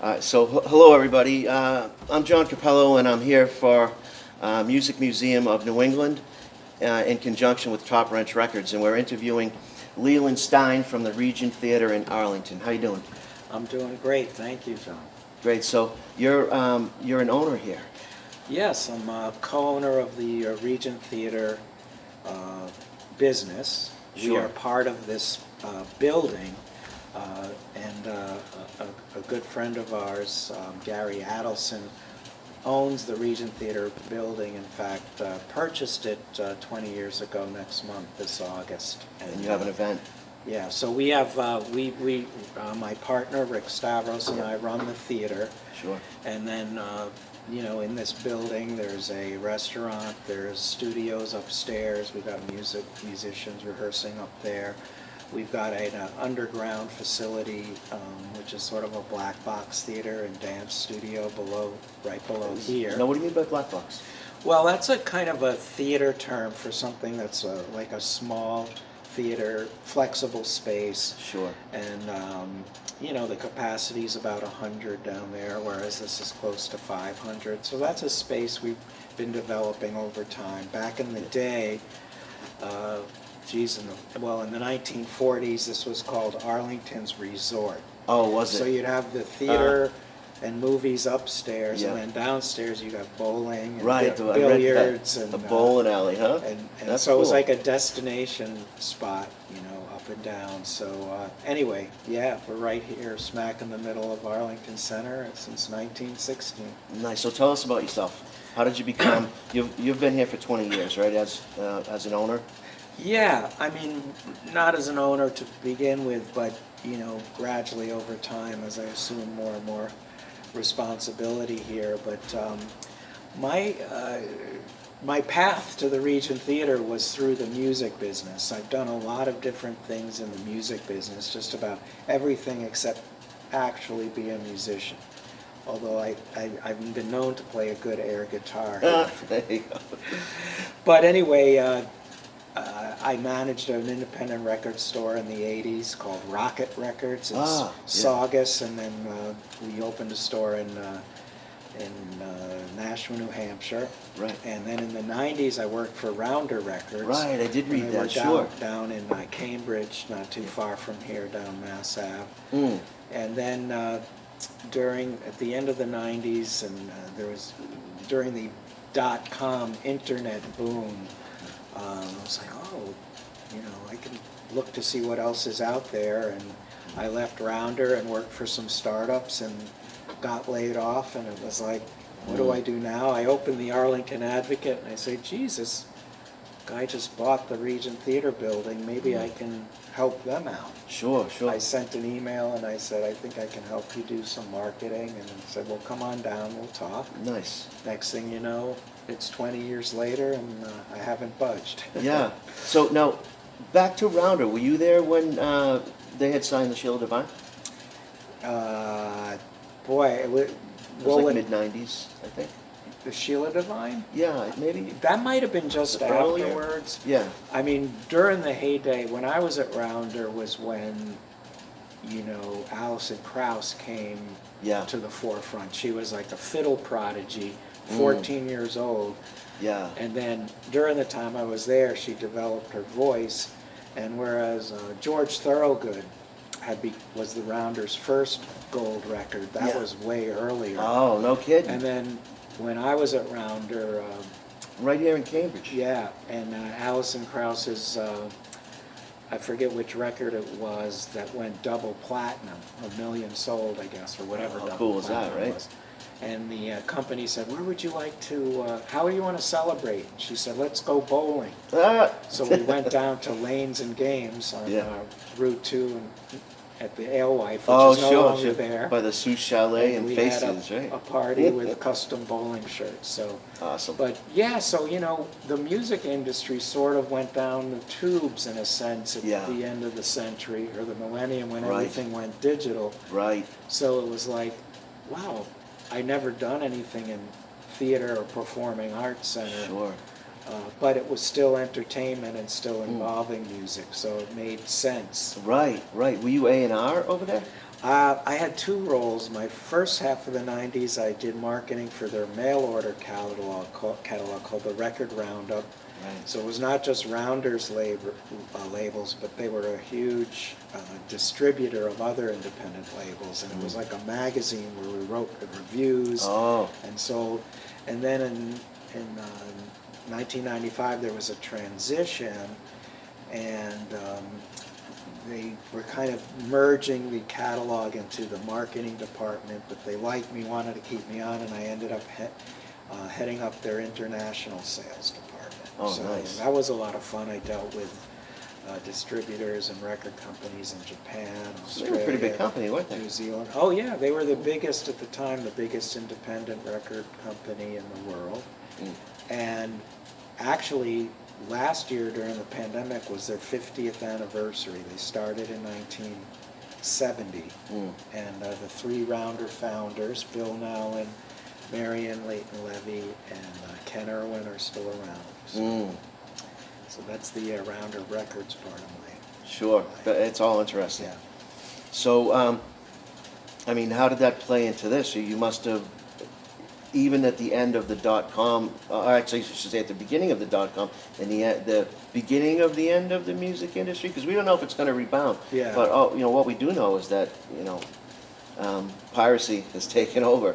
Hello everybody. I'm John Cappello, and I'm here for Music Museum of New England in conjunction with Top Ranch Records, and we're interviewing Leland Stein from the Regent Theatre in Arlington. How you doing? I'm doing great, thank you, John. Great. So you're an owner here. Yes, I'm a co-owner of the Regent Theatre business. We Sure. are part of this building, and a good friend of ours, Gary Adelson, owns the Regent Theatre building. In fact, purchased it 20 years ago next month, this August. And you have an event. Yeah, so we have, my partner, Rick Stavros, and I run the theater. Sure. And then, in this building, there's a restaurant, there's studios upstairs, we've got musicians rehearsing up there. We've got an underground facility, which is sort of a black box theater and dance studio right below here. Now, what do you mean by black box? Well, that's a kind of a theater term for something that's like a small theater, flexible space. Sure. And, the capacity is about 100 down there, whereas this is close to 500. So that's a space we've been developing over time. Back in the day, in the 1940s, this was called Arlington's Resort. Oh, was it? So you'd have the theater and movies upstairs, Yeah. and then downstairs you got bowling and Right, I read that. billiards and A bowling alley, huh? and That's so it was cool. like a destination spot, up and down. So anyway, yeah, we're right here, smack in the middle of Arlington Center since 1916. Nice. So tell us about yourself. How did you become? You've been here for 20 years, right? As an owner. Yeah, I mean, not as an owner to begin with, but gradually over time as I assume more and more responsibility here. But my path to the Regent Theatre was through the music business. I've done a lot of different things in the music business, just about everything except actually be a musician. Although I've been known to play a good air guitar. There you go. But anyway, I managed an independent record store in the 80s called Rocket Records. It's Saugus, and then we opened a store in Nashua, New Hampshire. Right. And then in the 90s, I worked for Rounder Records. Right, I did read they that, were sure. Down in Cambridge, not too far from here, down Mass Ave. Mm. And then at the end of the 90s, and during the .com internet boom, I was like, I can look to see what else is out there. And I left Rounder and worked for some startups and got laid off, and it was like, what do I do now? I opened the Arlington Advocate, and I say, Jesus, guy just bought the Regent Theatre building. Maybe I can help them out. Sure. I sent an email, and I said, I think I can help you do some marketing. And he said, well, come on down, we'll talk. Nice. Next thing you know, it's 20 years later, and I haven't budged. Yeah. So now, back to Rounder. Were you there when they had signed the Shield Divine? It was like mid-90s, I think. The Sheila Divine? Yeah, maybe. That might have been just Earlier? afterwards. Yeah. I mean, during the heyday, when I was at Rounder was when, Alison Krauss came to the forefront. She was like a fiddle prodigy, 14 years old. Yeah. And then during the time I was there, she developed her voice. And whereas George Thorogood was the Rounder's first gold record, that was way earlier. Oh, no kidding. And then when I was at Rounder, right here in Cambridge. yeah, and Alison Krauss's, I forget which record it was that went double platinum, 1 million sold, I guess, or whatever. How double cool is that, platinum right? was. And the company said, where would you like to, how do you want to celebrate? And she said, let's go bowling. So we went down to Lanes and Games on Route 2 and at the Alewife, which is no longer there. By the Sous Chalet and we Faces, had right? a party with custom bowling shirts. So awesome. But yeah, so the music industry sort of went down the tubes in a sense at the end of the century or the millennium when everything went digital. Right. So it was like, wow, I never done anything in theater or performing arts center. Sure. But it was still entertainment and still involving music, so it made sense. Right, right. Were you A&R over there? I had two roles. My first half of the 90s, I did marketing for their mail order catalog called the Record Roundup. Right. So it was not just Rounders labels, but they were a huge distributor of other independent labels. And it was like a magazine where we wrote the reviews and sold. And then in 1995, there was a transition, and they were kind of merging the catalog into the marketing department, but they liked me, wanted to keep me on, and I ended up heading up their international sales department. Oh, so nice. that was a lot of fun. I dealt with distributors and record companies in Japan, Australia, They were a pretty big company, weren't they? New Zealand. Oh yeah, they were the biggest at the time, the biggest independent record company in the world. And actually, last year during the pandemic was their 50th anniversary. They started in 1970. And the three Rounder founders, Bill Nowlin, Marion Leighton Levy, and Ken Irwin, are still around. So that's the Rounder Records part of my Sure, life. but it's all interesting. Yeah. So, I mean, how did that play into this? You must have, even at the end of the .com, actually, I should say at the beginning of the .com, and the beginning of the end of the music industry, because we don't know if it's going to rebound. Yeah. But what we do know is that piracy has taken over,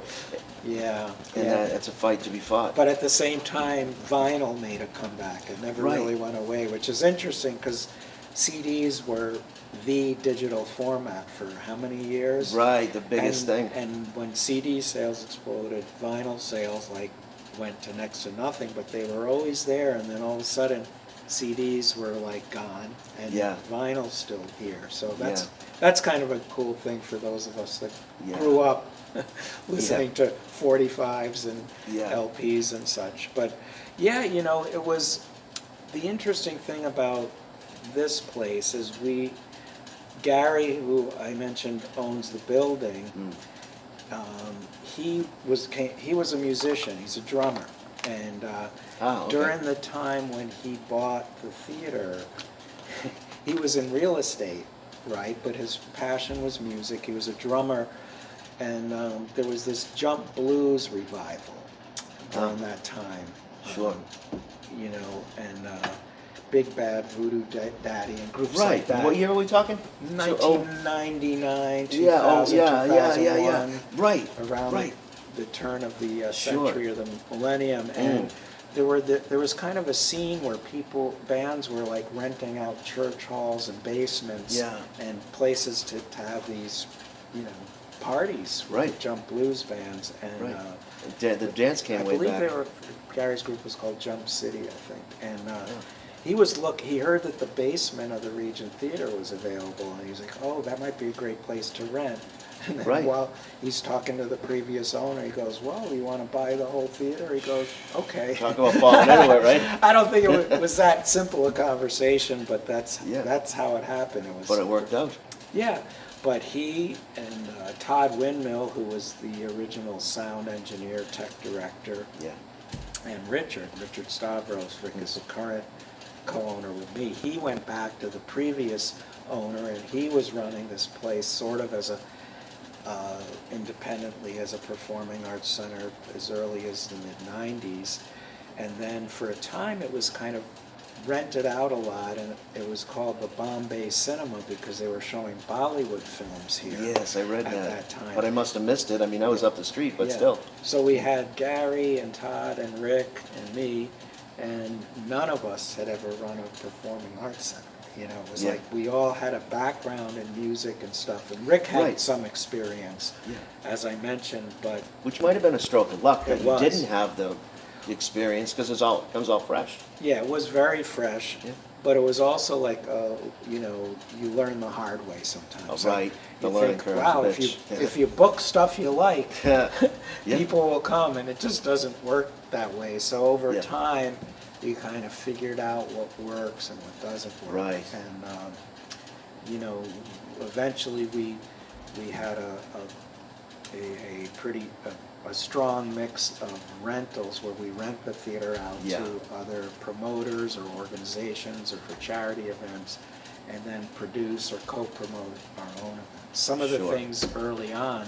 Yeah. and yeah. it's a fight to be fought. But at the same time, vinyl made a comeback. It never Right. really went away, which is interesting because CDs were the digital format for how many years? Right, the biggest thing. And when CD sales exploded, vinyl sales went to next to nothing, but they were always there, and then all of a sudden CDs were gone, and Yeah. vinyl's still here. So Yeah. that's kind of a cool thing for those of us that Yeah. grew up listening to 45s and Yeah. LPs and such. But yeah, it was the interesting thing about this place is Gary, who I mentioned owns the building, he was a musician. He's a drummer, and Okay. during the time when he bought the theater, he was in real estate, right? But his passion was music. He was a drummer, and there was this jump blues revival during that time. Sure. And Big Bad Voodoo Daddy and groups Right. like that. What year are we talking? 1999, 2000, yeah. 2001. Right. Around right. the turn of the Sure. century or the millennium, and there was kind of a scene where bands were renting out church halls and basements Yeah. and places to have these, parties Right. with jump blues bands, and Right. The dance came I way believe back. Gary's group was called Jump City, I think, and Yeah. he heard that the basement of the Regent Theatre was available, and he was like, oh, that might be a great place to rent. And then Right. while he's talking to the previous owner, he goes, well, you want to buy the whole theater? He goes, okay. Talk about falling anywhere, right? I don't think it was that simple a conversation, but that's how it happened. But it worked out. Yeah, but he and Todd Windmill, who was the original sound engineer, tech director, Yeah. and Richard Stavros, Rick is the current co-owner with me. He went back to the previous owner, and he was running this place sort of as independently as a performing arts center as early as the mid-90s. And then for a time it was kind of rented out a lot, and it was called the Bombay Cinema because they were showing Bollywood films here. Yes, I read at that. that time. But I must have missed it. I mean, I was up the street, but Yeah. still. So we had Gary and Todd and Rick and me, and none of us had ever run a performing arts center. It was Yeah. like we all had a background in music and stuff, and Rick had Right. some experience, Yeah. as I mentioned, but Which might have been a stroke of luck that It you was. didn't have the experience because it comes all fresh. yeah, it was very fresh. Yeah. But it was also you learn the hard way sometimes. Oh, right. The You learning think, curve's a wow, bitch. if you book stuff you like, Yeah. Yeah. people will come, and it just doesn't work that way. So over Yeah. time, we kind of figured out what works and what doesn't work. Right. And eventually we had a pretty strong mix of rentals where we rent the theater out Yeah. to other promoters or organizations or for charity events. and then produce or co-promote our own events. Some of the Sure. things early on,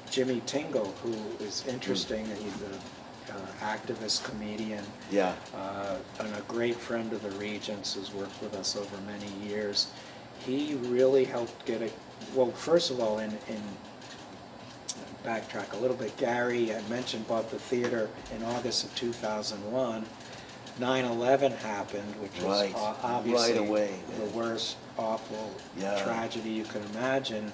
Jimmy Tingle, who is interesting, he's an activist comedian, Yeah. and a great friend of the Regents who's worked with us over many years. He really helped get it, well, first of all, in backtrack a little bit, Gary had mentioned bought the theater in August of 2001. 9/11 happened, which was Right. obviously Right away, the man. worst, awful Yeah. tragedy you can imagine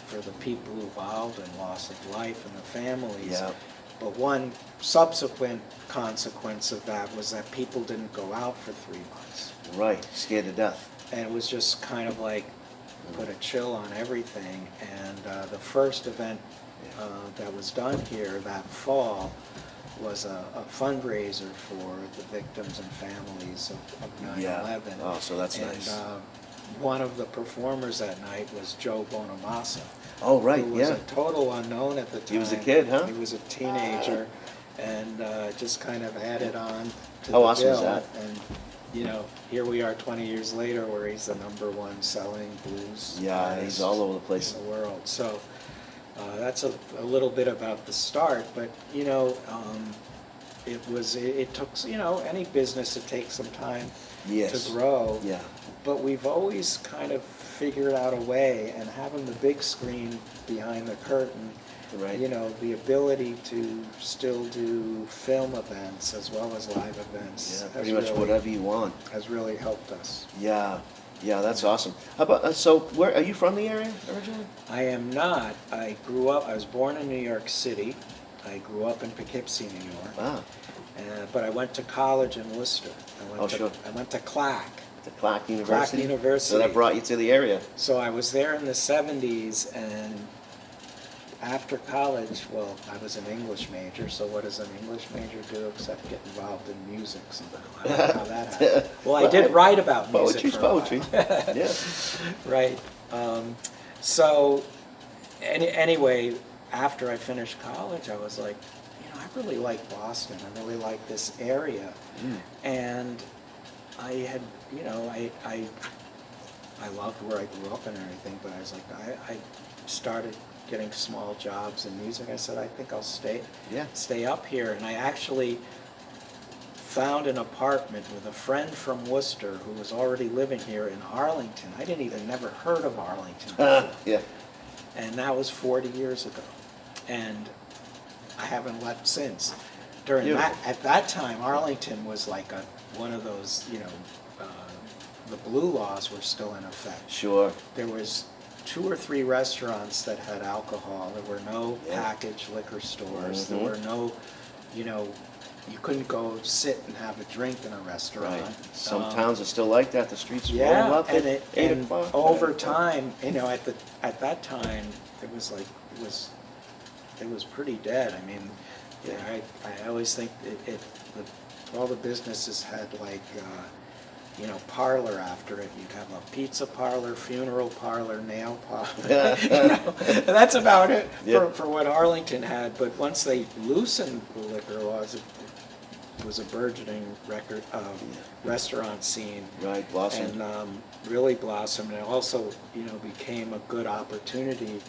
for the people involved and loss of life and the families. Yeah. But one subsequent consequence of that was that people didn't go out for 3 months. Right. Scared to death. And it was just kind of like put a chill on everything. And the first event that was done here that fall was a fundraiser for the victims and families of 9/11. Yeah. Oh, so that's and, nice. One of the performers that night was Joe Bonamassa, Oh, right. who was Yeah. a total unknown at the time. He was a kid, huh? He was a teenager, and just kind of added on to How the awesome is bill. that? And here we are 20 years later, where he's the -- selling blues Yeah. artist He's all over the place. in the world. So that's a little bit about the start, but it took any business, it takes some time Yes. to grow. Yeah. But we've always kind of figured out a way, and having the big screen behind the curtain, Right. the ability to still do film events as well as live events Yeah. Pretty much whatever you want. has really helped us. Yeah. Yeah. That's awesome. How about so? Where are you from? The area originally? I am not. I was born in New York City. I grew up in Poughkeepsie, New York. Wow. But I went to college in Worcester. Sure. I went to Clack. The Clark University. University. So that brought you to the area. So I was there in the 70s, and after college, well, I was an English major, so what does an English major do except get involved in music somehow? I don't know how that happened. Well, I did write about music Poetry's for a while. poetry. Yeah. Right. So anyway, after I finished college, I was like, I really like Boston. I really like this area. And I had, I loved where I grew up and everything, but I was like, I started getting small jobs in music. I said, I think I'll stay up here. And I actually found an apartment with a friend from Worcester who was already living here in Arlington. I didn't even never heard of Arlington before. Yeah. And that was 40 years ago. And I haven't left since. At that time, Arlington was like one of those, the blue laws were still in effect. Sure. There was 2 or 3 restaurants that had alcohol. There were no Yeah. packaged liquor stores. Mm-hmm. There were no, you couldn't go sit and have a drink in a restaurant. Right. Some towns are still like that. The streets roll Yeah, up at and 8 and o'clock. over time, at that time, it was pretty dead. I mean, I always think all the businesses had like, parlor after it. You'd have a pizza parlor, funeral parlor, nail parlor. And that's about it for what Arlington had. But once they loosened the liquor laws, it was a burgeoning restaurant scene. Right, blossom. And really blossomed. And it also, became a good opportunity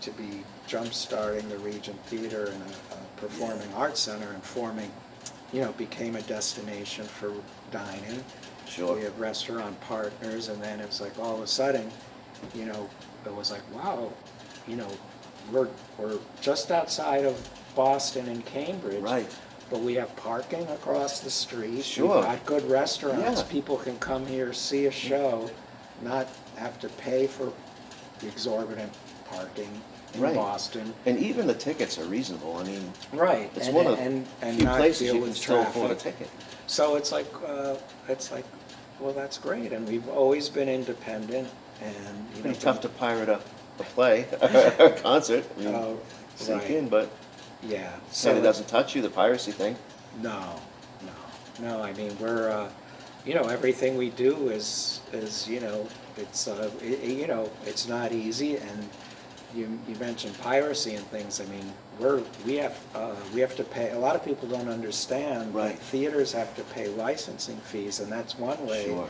to be jump-starting the Regent Theatre and a performing arts center, and became a destination for dining. Sure. We have restaurant partners, and then it's like all of a sudden, it was like, wow, we're just outside of Boston and Cambridge. Right. But we have parking across the street. Sure. We've got good restaurants. Yeah. People can come here, see a show, not have to pay for exorbitant parking in Right. Boston. And even the tickets are reasonable. I mean, Right. it's and, one of and, the and few not places deal you can with still afford a traffic. ticket. So it's like, well, that's great. And we've always been independent. And Pretty tough to pirate a play or a concert. I mean, sink right. in, but Yeah. so it doesn't touch you, the piracy thing. No. I mean, we're, everything we do is it's, it's not easy. And you mentioned piracy and things. I mean, we have to pay. A lot of people don't understand. Right. That theaters have to pay licensing fees, and that's one way Sure.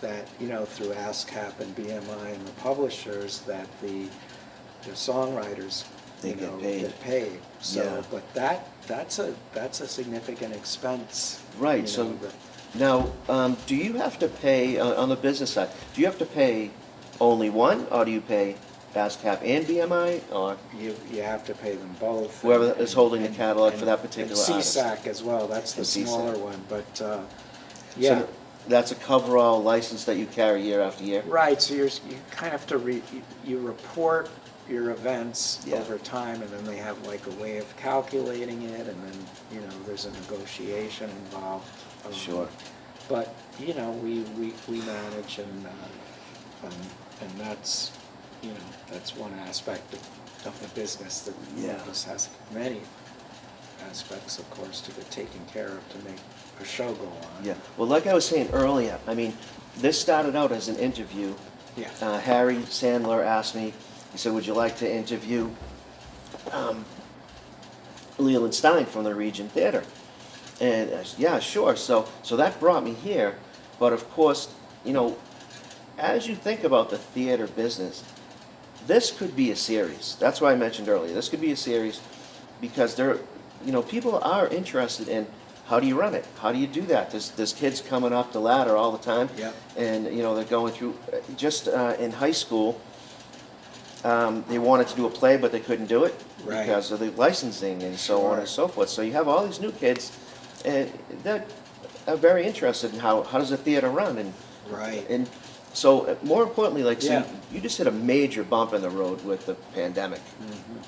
that, you know, through ASCAP and BMI and the publishers, that the songwriters, They you get know, paid. get paid. So, Yeah. but that's a significant expense. Right, you so know, that- now, do you have to pay, on the business side, do you have to pay only one, or do you pay ASCAP and BMI, or you have to pay them both. whoever is holding the catalog for that and particular artist? CSAC as well, that's the And CSAC. smaller one, but, yeah. So that's a coverall license that you carry year after year? Right, so you kind of have to you report your events Yeah. over time, and then they have like a way of calculating it, and then, you know, there's a negotiation involved. Sure. But, you know, we manage, and that's, you know, that's one aspect of the business that Yeah. Memphis has many aspects, of course, to get taken care of to make a show go on. Yeah, well, like I was saying earlier, I mean, this started out as an interview. Yeah. Harry Sandler asked me, he said, would you like to interview Leland Stein from the Regent Theatre? And I said, yeah, sure. So that brought me here. But of course, you know, as you think about the theater business, this could be a series. That's why I mentioned earlier. This could be a series because there, you know, people are interested in how do you run it? How do you do that? There's kids coming up the ladder all the time. Yep. And, you know, they're going through, just in high school, they wanted to do a play, but they couldn't do it Right. because of the licensing and so on Sure. and so forth. So you have all these new kids, and that are very interested in how does a theater run, Right. and so more importantly, like, so Yeah. you just hit a major bump in the road with the pandemic.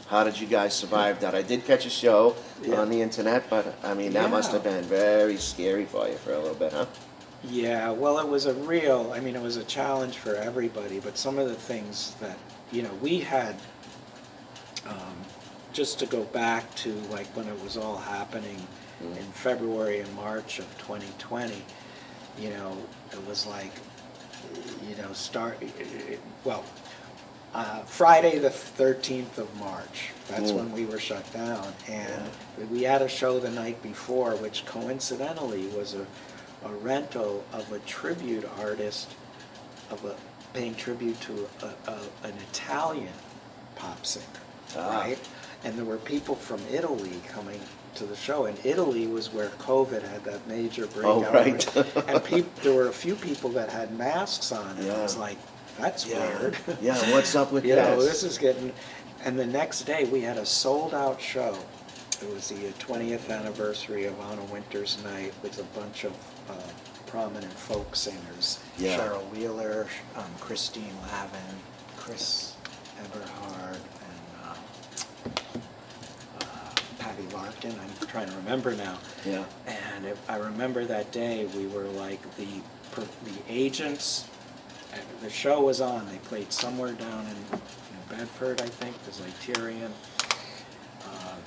How did you guys survive that? I did catch a show Yeah. on the internet, but I mean that must Yeah. have been very scary for you for a little bit, huh? Yeah, well, it was it was a challenge for everybody, but some of the things that, you know, we had, just to go back to like when it was all happening in February and March of 2020, you know, it was like, you know, Friday the 13th of March, that's when we were shut down, and we had a show the night before, which coincidentally was a rental of a tribute artist, paying tribute to an Italian pop singer, right? And there were people from Italy coming to the show, and Italy was where COVID had that major breakout. Oh, right. And there were a few people that had masks on, and I was Yeah. like, that's Yeah. weird. Yeah, what's up with You that? know, this is getting, and the next day we had a sold-out show. It was the 20th anniversary of Anna Winter's Night with a bunch of prominent folk singers. Yeah. Cheryl Wheeler, Christine Lavin, Chris Eberhard, and Patty Larkin. I'm trying to remember now. Yeah. And I remember that day we were like the agents. The show was on. They played somewhere down in Bedford, I think. It was like Tyrion.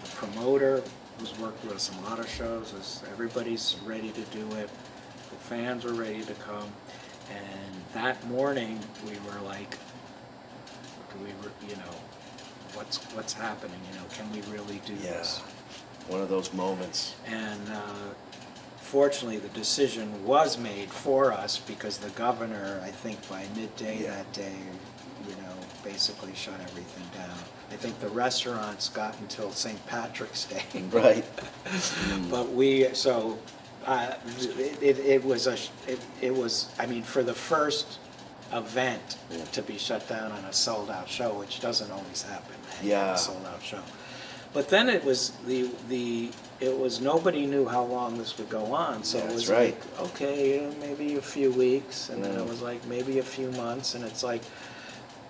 The promoter, who's worked with us in a lot of shows, everybody's ready to do it. The fans were ready to come. And that morning we were like, what's happening? You know, can we really do this? One of those moments. And fortunately, the decision was made for us because the governor, I think by midday that day, you know, basically shut everything down. I think the restaurants got until St. Patrick's Day. Right. But it was, I mean, for the first event to be shut down on a sold-out show, which doesn't always happen. Yeah. A sold-out show. But then it was nobody knew how long this would go on, so it was right. like, okay, maybe a few weeks, and then it was like maybe a few months, and it's like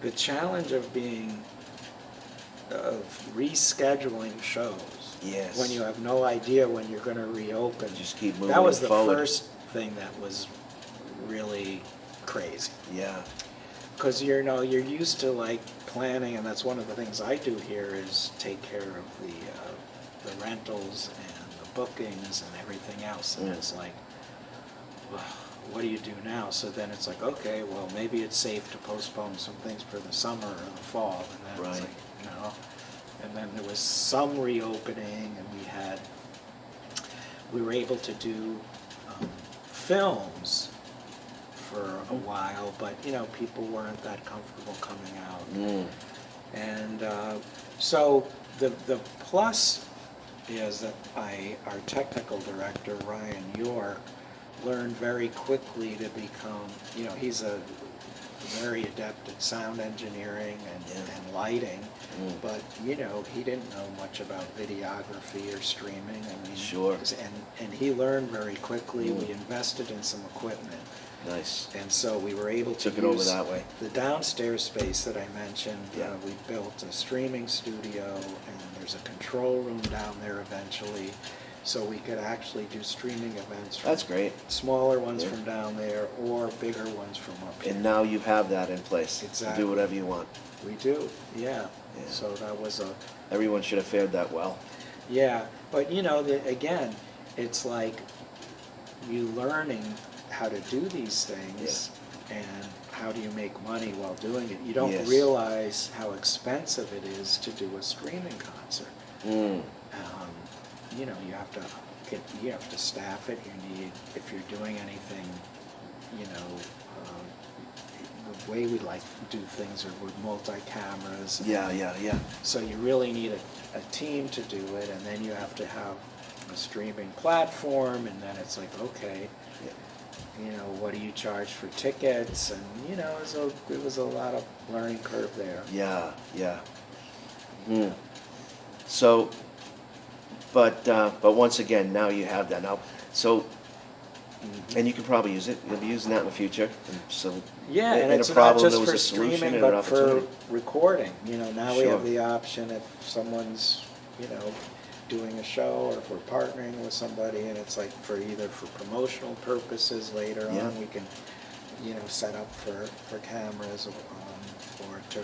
the challenge of rescheduling shows. Yes. When you have no idea when you're going to reopen. Just keep moving That was the forward. first thing that was really crazy. Yeah. Because you're used to like planning, and that's one of the things I do here is take care of the rentals and the bookings and everything else. And it's like, well, what do you do now? So then it's like, okay, well, maybe it's safe to postpone some things for the summer or the fall. And then it's like, no. And then there was some reopening, and we were able to do films for a while, but people weren't that comfortable coming out. And so the plus is that our technical director, Ryan York, learned very quickly to become, he's a very adept at sound engineering and lighting, but he didn't know much about videography or streaming. I mean, sure. And he learned very quickly. We invested in some equipment. Nice. And so we were able to Took it over use that way. the downstairs space that I mentioned. Yeah. We built a streaming studio, and there's a control room down there eventually, so we could actually do streaming events. That's great. Smaller ones from down there, or bigger ones from up here. And now you have that in place. Exactly. To do whatever you want. We do, yeah. Yeah. So that was Everyone should have fared that well. yeah. But again, it's like you learning how to do these things, and how do you make money while doing it. You don't Yes. realize how expensive it is to do a streaming concert. You have to staff it. You need, if you're doing anything, the way we like to do things are with multi-cameras. Yeah. So you really need a team to do it, and then you have to have a streaming platform, and then it's like, okay, what do you charge for tickets? And it was a lot of learning curve there. Yeah. So, but once again, now you have that now. So, and you can probably use it. You'll be using that in the future. And so, Yeah, and in it's a not problem, just there was for a solution streaming, and an but for opportunity. recording. Now we Sure. have the option if someone's, doing a show, or if we're partnering with somebody, and it's like either for promotional purposes later Yeah. on, we can, set up for cameras, or to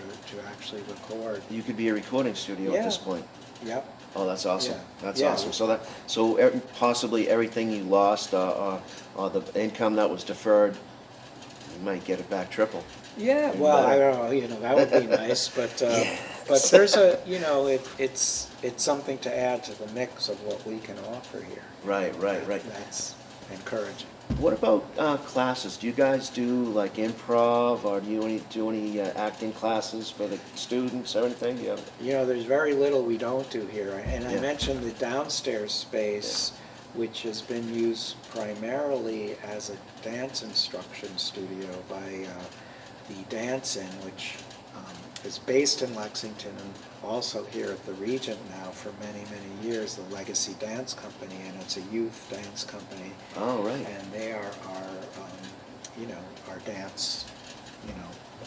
actually record. You could be a recording studio at this Yeah. point. Yep. Oh, that's awesome. Yeah. That's Yeah. awesome. So possibly everything you lost, or the income that was deferred, you might get it back triple. Yeah, Even well, better. I don't know, that would be nice, but Yes. but there's it's something to add to the mix of what we can offer here. Right. That's encouraging. What about classes? Do you guys do like improv, or do you do any acting classes for the students or anything? Do you have... There's very little we don't do here, and I Yeah. mentioned the downstairs space, which has been used primarily as a dance instruction studio by the Dance Inn, which is based in Lexington and also here at the Regent now for many, many years, the Legacy Dance Company, and it's a youth dance company. Oh, right. And they are our dance,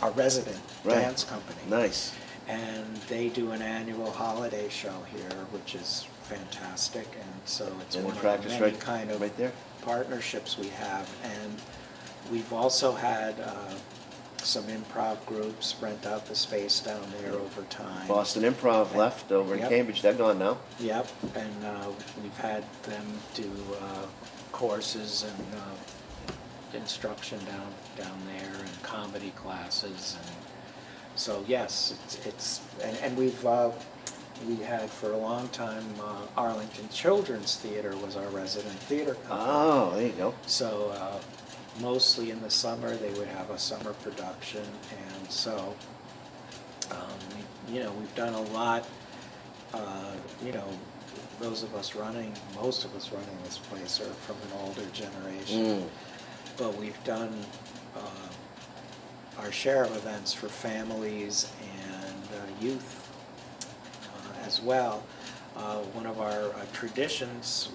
our resident Right. dance company. Nice. And they do an annual holiday show here, which is fantastic, and so it's And one the of practice many right, kind of right there. partnerships we have. And we've also had some improv groups rent out the space down there over time. Boston Improv left over in Yep. Cambridge. They're gone now. Yep, and we've had them do courses and instruction down there, and comedy classes, and so yes, and we had for a long time Arlington Children's Theatre was our resident theater company. Oh, there you go. So mostly in the summer they would have a summer production, and so we've done a lot. Most of us running this place are from an older generation, but we've done our share of events for families and youth as well. One of our traditions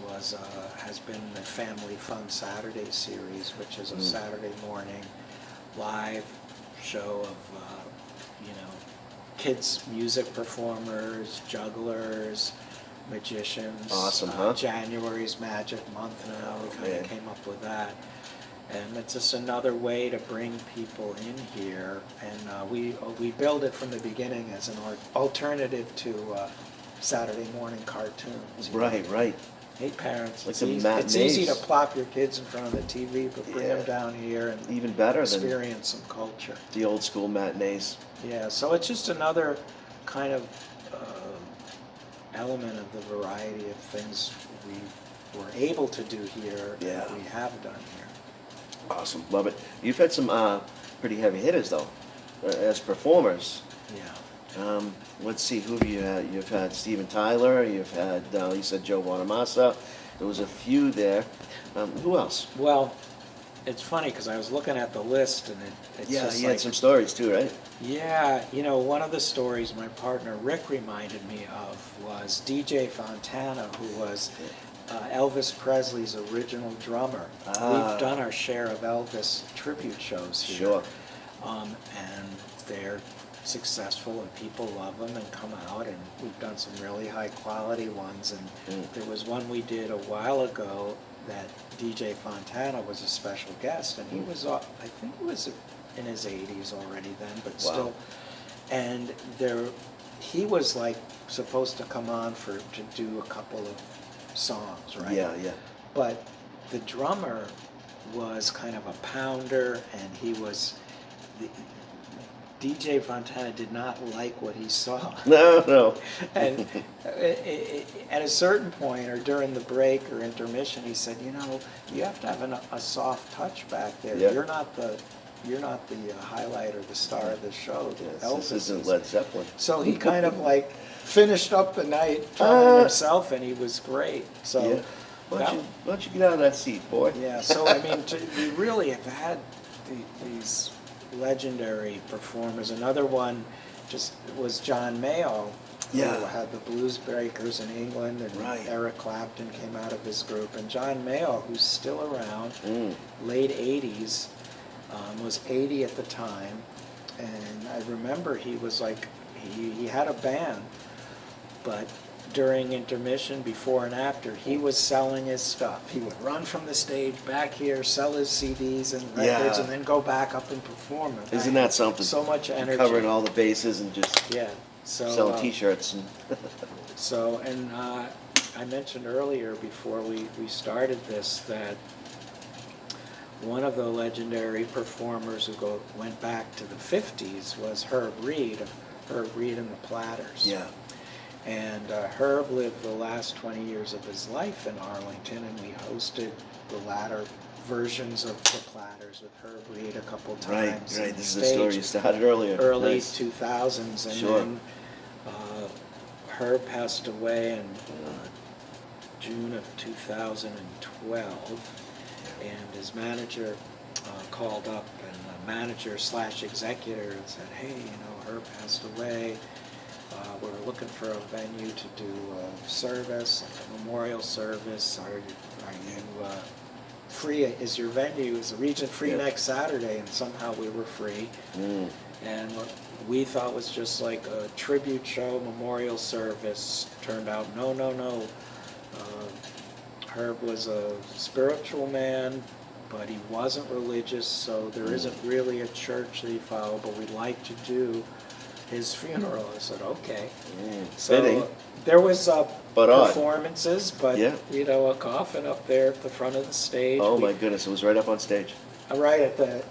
has been the Family Fun Saturday series, which is a Saturday morning live show of kids music performers, jugglers, magicians. Awesome, huh? January's Magic Month now. We kind Man. of came up with that. And it's just another way to bring people in here. And we build it from the beginning as an alternative to Saturday morning cartoons. Right. Hey parents, Like it's the easy to matinees. plop your kids in front of the TV, but bring Yeah. them down here and Even better than experience some culture. the old school matinees. Yeah, so it's just another kind of element of the variety of things we were able to do here Yeah. that we have done here. Awesome, love it. You've had some pretty heavy hitters though, as performers. Yeah. Let's see, who have you had? You've had Steven Tyler. You've had you said Joe Bonamassa. There was a few there. Who else? Well, it's funny because I was looking at the list and it's Yeah, just you like, had some stories too, right? yeah, one of the stories my partner Rick reminded me of was DJ Fontana, who was Elvis Presley's original drummer. Ah. We've done our share of Elvis tribute shows here. Sure. And they're successful and people love them and come out, and we've done some really high quality ones. And there was one we did a while ago that DJ Fontana was a special guest, and he was, I think he was in his 80s already then, but Wow. still. And he was like supposed to come on to do a couple of songs, right? Yeah, yeah. But the drummer was kind of a pounder, and DJ Fontana did not like what he saw. No. And at a certain point, or during the break or intermission, he said, you have to have a soft touch back there. Yeah. You're not the highlight or the star of the show. Yes, Elvis this isn't is." Led Zeppelin. So he kind of like finished up the night drumming himself, and he was great. So Yeah. Why don't you get out of that seat, boy? yeah, so I mean, we really have had these legendary performers. Another one just was John Mayall, Yeah. who had the Blues Breakers in England, and Right. Eric Clapton came out of his group. And John Mayall, who's still around, late 80s, was 80 at the time. And I remember he was like, he had a band, but during intermission, before and after, he was selling his stuff. He would run from the stage back here, sell his CDs and records, Yeah. and then go back up and perform. And Isn't that something? So much energy. Covering all the bases and just Yeah. So, selling T-shirts. And I mentioned earlier before we started this that one of the legendary performers who went back to the 50s was Herb Reed and the Platters. Yeah. And Herb lived the last 20 years of his life in Arlington, and we hosted the latter versions of the Platters with Herb Reed a couple times. Right. on This is the story you started earlier. Early Nice. 2000s, and Sure. then Herb passed away in June of 2012, and his manager called up, and the manager/executor said, "Hey, Herb passed away. We're looking for a venue to do a service, like a memorial service. Are you free? Is your venue, is the Regent free next Saturday?" And somehow we were free. And what we thought was just like a tribute show, memorial service, turned out no. Herb was a spiritual man, but he wasn't religious, so there isn't really a church that he followed, but we'd like to do his funeral. I said, okay. Fitting. So there was But odd. performances, but Yeah. a coffin up there at the front of the stage. Oh my goodness, it was right up on stage. Right at the,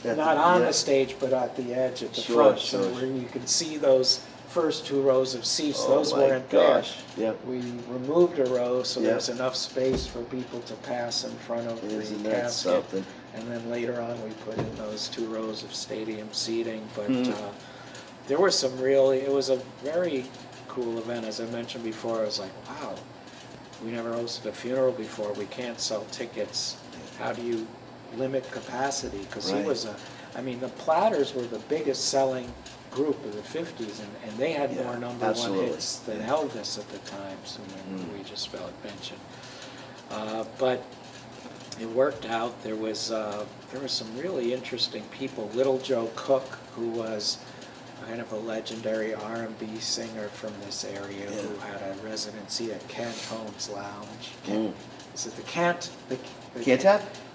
At not the- on yeah. the stage, but at the edge, at the Sure, front, sure. so where you can see those first 2 rows of seats. Oh Those my weren't gosh. there. Yeah. We removed a row so Yeah. there's enough space for people to pass in front of Isn't the that casket. something? And then later on, we put in those 2 rows of stadium seating. But Hmm. there were it was a very cool event. As I mentioned before, I was like, wow, we never hosted a funeral before. We can't sell tickets. How do you limit capacity? Because Right. the Platters were the biggest selling group of the 50s, and they had Yeah, more number absolutely. one hits than Elvis at the time, so we just felt mentioned. But it worked out. There was some really interesting people. Little Joe Cook, who was kind of a legendary R&B singer from this area, who had a residency at Cantone's Lounge. Is it the Cantab?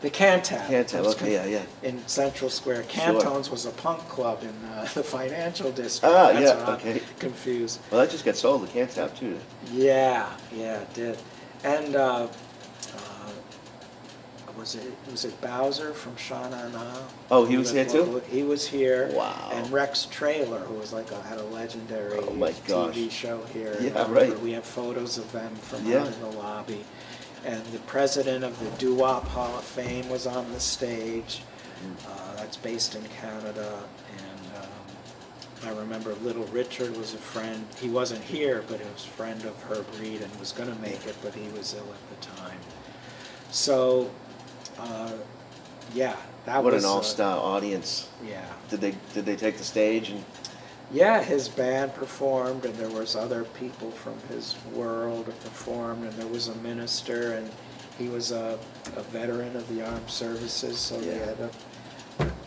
The Cantab. Cantab, okay, yeah. In Central Square. Sure. Cantone's was a punk club in the financial district. Ah, That's yeah, what I'm okay. confused. Well, that just got sold to Cantab too. Yeah, it did. And was it Bowser from Sha Na Na? Oh, he was here too? He was here. Wow. And Rex Trailer, who was had a legendary Oh my gosh. TV show here. Yeah, right. We have photos of them from Yeah. out in the lobby. And the president of the Doo-Wop Hall of Fame was on the stage. That's based in Canada. And I remember Little Richard was a friend. He wasn't here, but he was a friend of Herb Reed and was going to make it, but he was ill at the time. So, yeah, that What was... an all-star audience. Yeah. Did they take the stage? And Yeah, his band performed, and there was other people from his world that performed, and there was a minister, and he was a veteran of the armed services, so they had a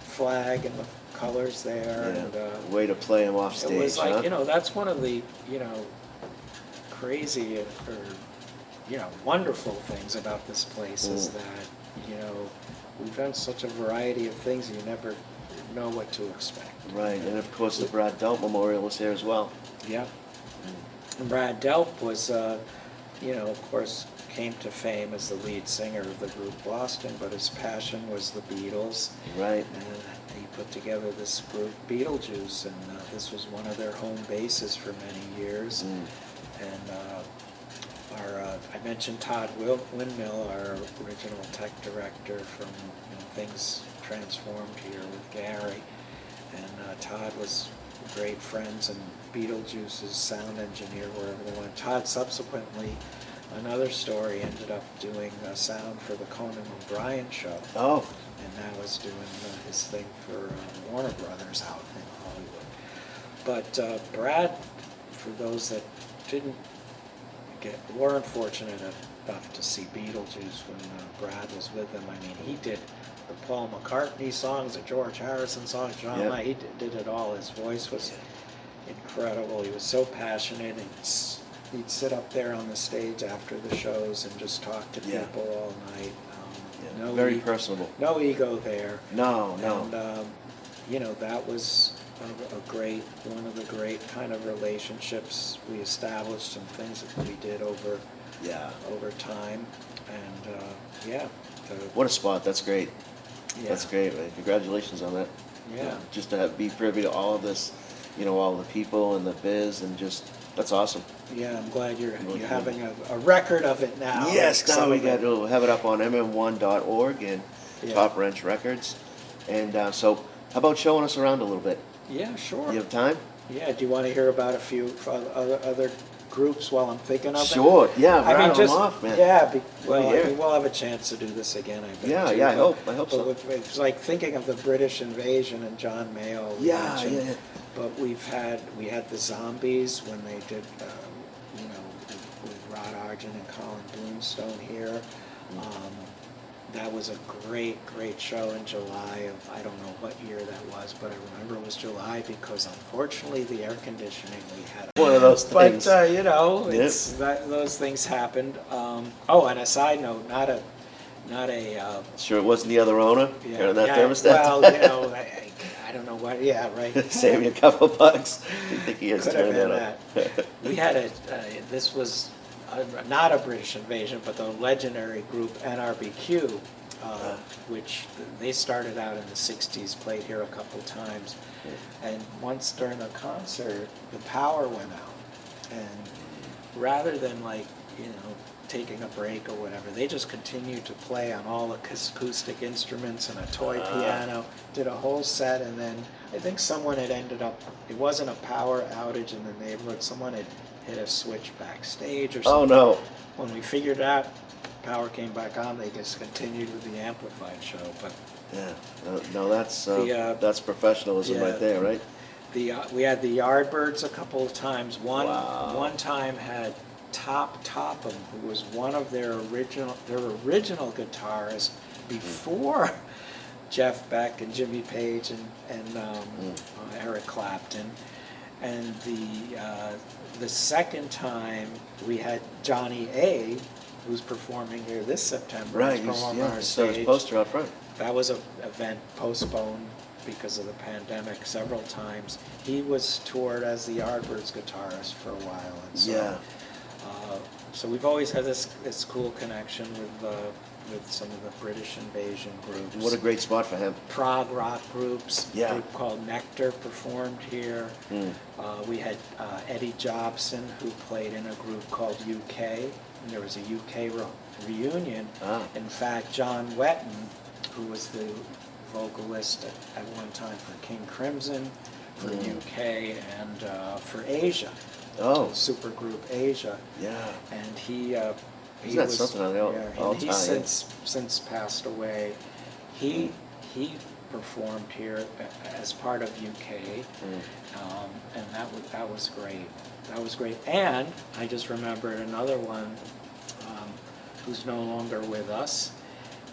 flag and the colors there. yeah. And Way to play him off stage, it was like, huh? that's one of the, crazy or, wonderful things about this place is that, we've done such a variety of things, you never know what to expect. Right, and of course the Brad Delp Memorial was here as well. Yeah. And Brad Delp was, of course, came to fame as the lead singer of the group Boston, but his passion was the Beatles. Right. And he put together this group, Beetlejuice, and this was one of their home bases for many years. And I mentioned Todd Windmill, our original tech director from Things Transformed here with Gary. And Todd was great friends, and Beetlejuice's sound engineer wherever they went. Todd subsequently, another story, ended up doing sound for the Conan O'Brien show. Oh. And now is doing his thing for Warner Brothers out in Hollywood. But Brad, for those that weren't fortunate enough to see Beetlejuice when Brad was with them, I mean, he did the Paul McCartney songs, the George Harrison songs, John Lennon, he did it all. His voice was incredible. He was so passionate, and he'd sit up there on the stage after the shows and just talk to people all night. Very personable. No ego there. No. And, that was one of the great kind of relationships we established, some things that we did over time. And, What a spot. That's great. Yeah. That's great, man. Congratulations on that. Yeah. Just to be privy to all of this, all the people and the biz, and just, that's awesome. Yeah, I'm glad you're having a record of it now. Yes, now we got to have it up on mm1.org and Top Wrench Records. And so, how about showing us around a little bit? Yeah, sure. You have time? Yeah, do you want to hear about a few other groups while I'm thinking of it? Sure, yeah, rattle them off, man. Yeah, we'll have a chance to do this again, I bet. Yeah, too, I hope so. It's like thinking of the British invasion and John Mayall. Yeah. But we had the Zombies when they did, with Rod Argent and Colin Bloomstone here. That was a great show in July of, I don't know what year that was, but I remember it was July because unfortunately the air conditioning we had. One of those things. But, those things happened. And a side note, not a. Sure it wasn't the other owner? Yeah, that thermostat? Well, I don't know what, right. Save you a couple bucks. You think he has Could have turned been that up. We had this was not a British invasion, but the legendary group NRBQ, which they started out in the 60s, played here a couple times. And once during a concert, the power went out. And rather than taking a break or whatever, they just continued to play on all acoustic instruments and a toy piano, did a whole set, and then I think someone had ended up, it wasn't a power outage in the neighborhood, someone had hit a switch backstage or something. Oh no. When we figured out power came back on, they just continued with the amplified show. But no, that's professionalism right there, right? We had the Yardbirds a couple of times. Wow. One time had Topham, who was one of their original guitarists before Jeff Beck and Jimmy Page and Eric Clapton. And the second time we had Johnny A, who's performing here this September. Right, he's performing on our so his stage. poster out front. That was an event postponed because of the pandemic several times. He was toured as the Yardbirds guitarist for a while. And so, so we've always had this cool connection with some of the British invasion groups. What a great spot for him. Prog rock groups. Yeah. A group called Nectar performed here. We had Eddie Jobson, who played in a group called UK. And there was a UK reunion. In fact, John Wetton, who was the vocalist at one time for King Crimson, for UK, and for Asia. Oh. Supergroup Asia. Yeah. And he Isn't that something on all and he's since passed away. He performed here as part of UK, and that was great. That was great. And I just remembered another one who's no longer with us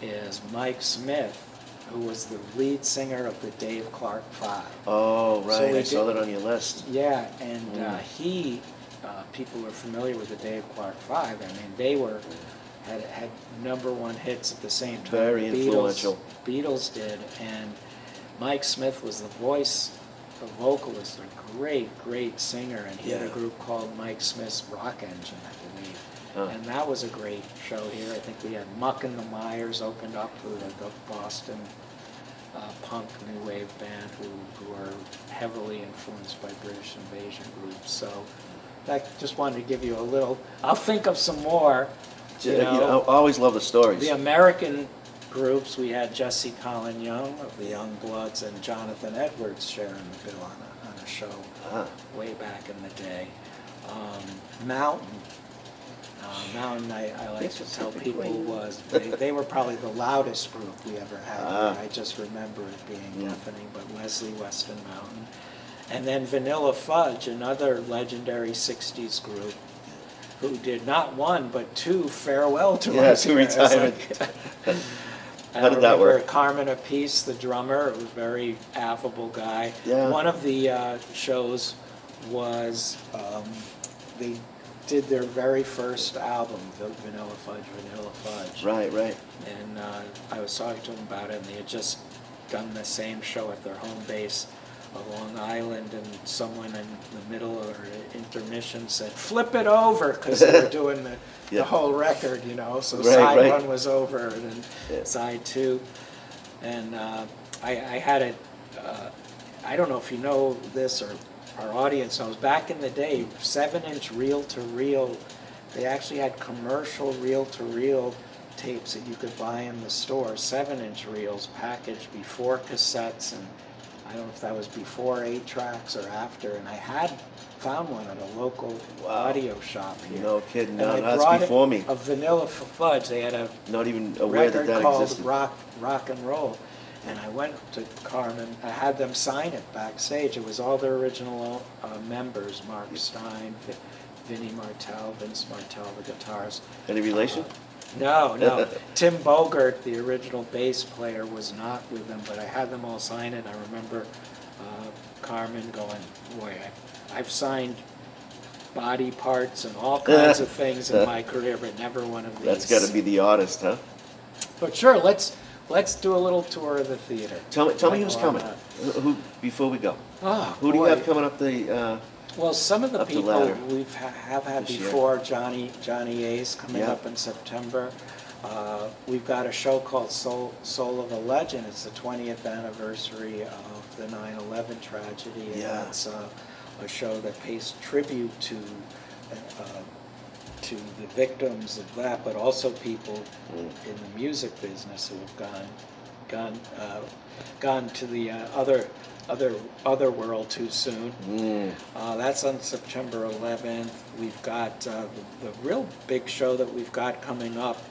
is Mike Smith, who was the lead singer of the Dave Clark Five. Oh, right. So I saw that on your list. Yeah, and people are familiar with the Dave Clark Five. I mean, they had #1 hits at the same time. Very influential. Beatles did, and Mike Smith was the voice, the vocalist, a great singer, and he had a group called Mike Smith's Rock Engine, I believe. And that was a great show here. I think we had Muck and the Myers opened up, who are the Boston punk new wave band who are heavily influenced by British invasion groups. So I just wanted to give you a little. I'll think of some more. You know, I always love the stories. The American groups, we had Jesse Colin Young of the Young Bloods and Jonathan Edwards sharing the bill on a show way back in the day. Mountain, I like to tell people was, they were probably the loudest group we ever had. I just remember it being deafening, but Leslie Weston Mountain. And then Vanilla Fudge, another legendary 60s group, who did not one, but two farewell tours. Yeah, two retirement. How did that work? Carmen Apice, the drummer, was a very affable guy. Yeah. One of the shows was, they did their very first album, Vanilla Fudge. Right. And I was talking to them about it, and they had just done the same show at their home base of Long Island, and someone in the middle of their intermission said, "Flip it over," because they were doing the whole record, you know. So side one was over, and then side two. And I had it. I don't know if you know this or our audience knows. Back in the day, 7-inch reel-to-reel. They actually had commercial reel-to-reel tapes that you could buy in the store. 7-inch reels packaged before cassettes, and I don't know if that was before 8 tracks or after, and I had found one at a local audio shop here. No kidding, no, that's before me. A Vanilla Fudge. They had a not even aware record that called existed. Rock and Roll, and I went to Carmen. I had them sign it backstage. It was all their original members: Mark Stein, Vinnie Martel, Vince Martel, the guitarist. Any relation? No. Tim Bogert, the original bass player, was not with them, but I had them all sign it. I remember Carmen going, "Boy, I've signed body parts and all kinds of things in my career, but never one of these." That's got to be the artist, huh? But sure, let's do a little tour of the theater. Tell me who's coming. Who before we go? Who do you have coming up the? Well, some of the people we've have had this before. Johnny A's coming up in September. We've got a show called Soul of a Legend. It's the 20th anniversary of the 9/11 tragedy, and it's a show that pays tribute to the victims of that, but also people in the music business who have gone to the other world too soon. That's on September 11th. We've got the real big show that we've got coming up.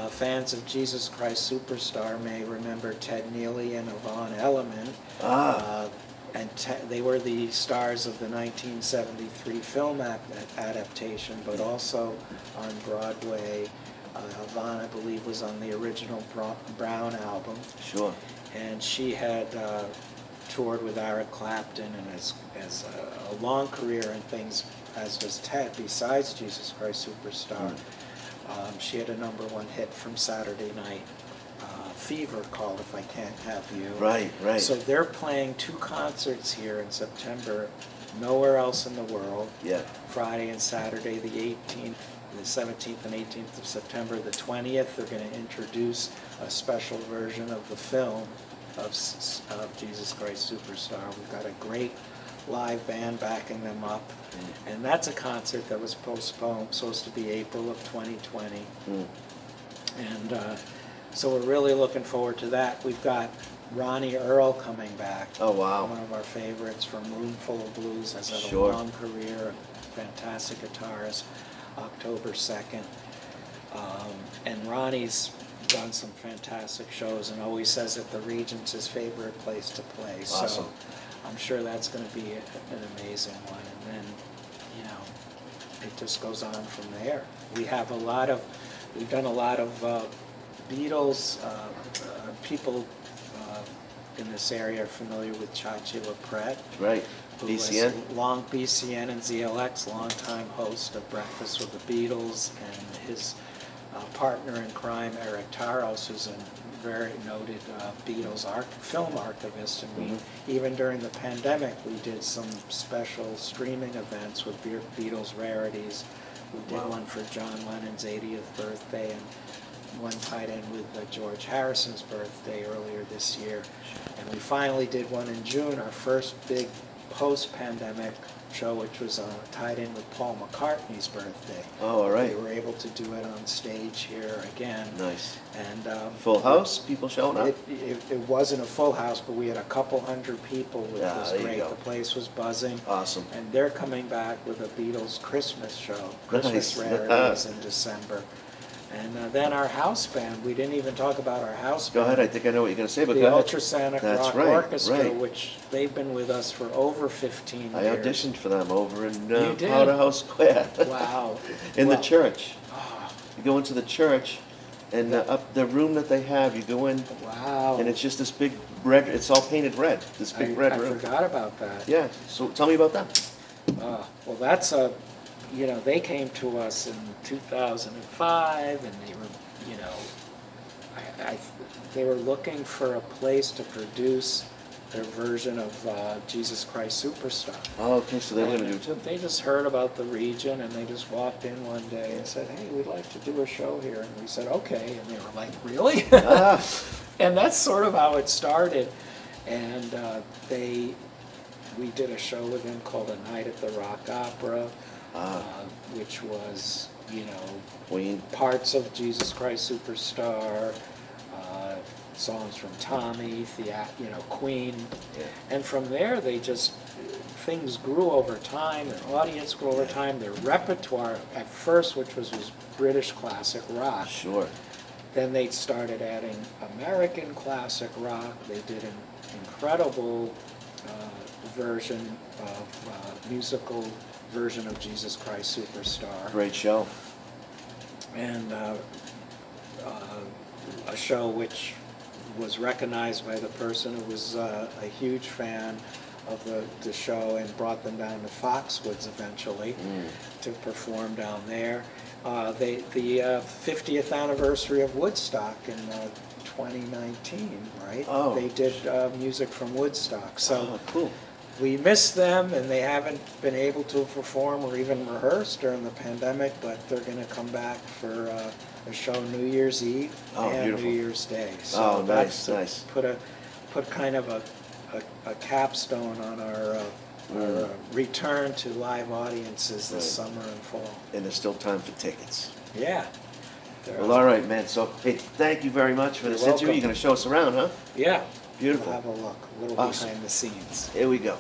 Fans of Jesus Christ Superstar may remember Ted Neely and Yvonne Elliman. And they were the stars of the 1973 film adaptation, but also on Broadway. Yvonne, I believe, was on the original Brown album. Sure. And she had toured with Eric Clapton and has a long career in things, as does Ted, besides Jesus Christ Superstar. She had a #1 hit from Saturday Night Fever called If I Can't Have You. Right. So they're playing 2 concerts here in September, nowhere else in the world. Yeah. Friday and Saturday, the 17th and 18th of September. The 20th, they're going to introduce a special version of the film of Jesus Christ Superstar. We've got a great live band backing them up. And that's a concert that was postponed, supposed to be April of 2020. And so we're really looking forward to that. We've got Ronnie Earl coming back. Oh, wow. One of our favorites from Roomful of Blues, has had Sure. a long career, a fantastic guitarist, October 2nd. And Ronnie's done some fantastic shows and always says that the Regent's his favorite place to play. Awesome. So I'm sure that's going to be an amazing one. And then, you know, it just goes on from there. We've done a lot of Beatles. People in this area are familiar with Chachi LaPret. Right. Who BCN. was long BCN and ZLX, longtime host of Breakfast with the Beatles, and his partner in crime, Eric Taros, who's a very noted Beatles film archivist. And we, even during the pandemic, we did some special streaming events with Beatles rarities. We did one for John Lennon's 80th birthday, and one tied in with George Harrison's birthday earlier this year. And we finally did one in June, our first big post-pandemic show, which was tied in with Paul McCartney's birthday. Oh, all right. We were able to do it on stage here again. Nice. And Full house, people showing up? It wasn't a full house, but we had a couple hundred people, which was there you great. go. The place was buzzing. Awesome. And they're coming back with a Beatles Christmas show, Christmas Nice. rarities in December. And then our house band, we didn't even talk about our house Go band. ahead, I think I know what you're going to say, but The go ahead. Ultrasonic That's Rock right, Orchestra, right. which they've been with us for over 15 I years. auditioned for them over in You did? Powderhouse Square. Wow. In the Well, church. oh, You go into the church, and up the room that they have, you go in, wow. and it's just this big red, it's all painted red, this big red I room. forgot about that. Yeah, so tell me about that. Well, that's they came to us in 2005, and they were, they were looking for a place to produce their version of Jesus Christ Superstar. Oh, okay, so they were going to do it too. They just heard about the region, and they just walked in one day and said, "Hey, we'd like to do a show here." And we said, "Okay." And they were like, "Really?" Ah, And that's sort of how it started. And we did a show with them called A Night at the Rock Opera, which was, Queen. parts of Jesus Christ Superstar, songs from Tommy, Queen. Yeah. And from there, things grew over time, their audience grew over time, their repertoire at first, which was British classic rock. Sure. Then they started adding American classic rock. They did an incredible musical version of Jesus Christ Superstar. Great show. And a show which was recognized by the person who was a huge fan of the show and brought them down to Foxwoods eventually to perform down there. The 50th anniversary of Woodstock in 2019, right? Oh. They did music from Woodstock. So Cool. we missed them, and they haven't been able to perform or even rehearse during the pandemic, but they're going to come back for a show New Year's Eve and Beautiful. New Year's Day. So Oh, that's nice. to put kind of a capstone on our return to live audiences this Right. summer and fall. And there's still time for tickets. Yeah. Well, all right, man. So, hey, thank you very much for this You're interview. welcome. You're going to show us around, huh? Yeah. Beautiful. We'll have a look, a little Awesome. behind the scenes. Here we go.